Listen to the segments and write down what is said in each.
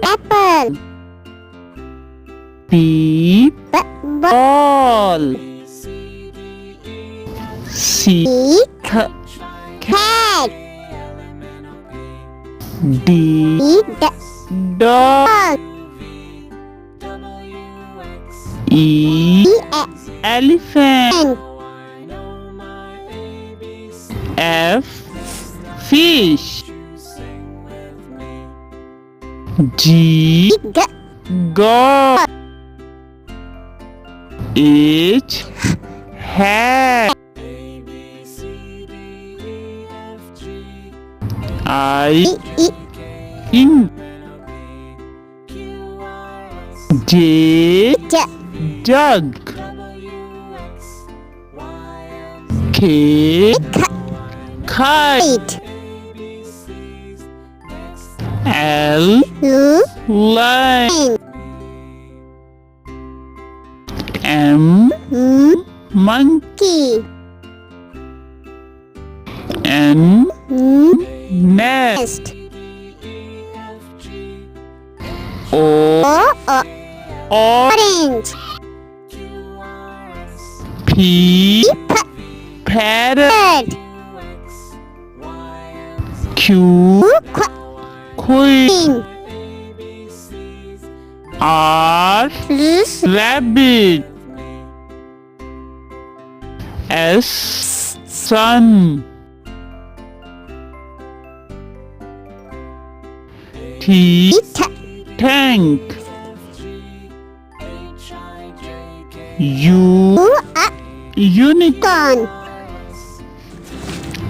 apple. B ball. C cat. D dog. E elephant. F fish. G god. H hat. I ink. J jug. K kite. L line. M monkey. N nest. O orange. P parrot. Q queen. R rabbit. S sun. T tank. U unicorn.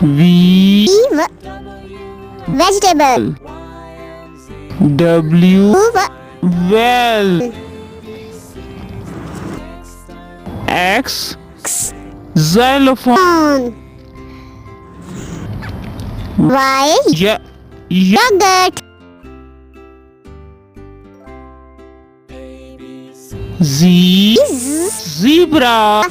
V vegetable. W well. X xylophone. Y yogurt. Z zebra.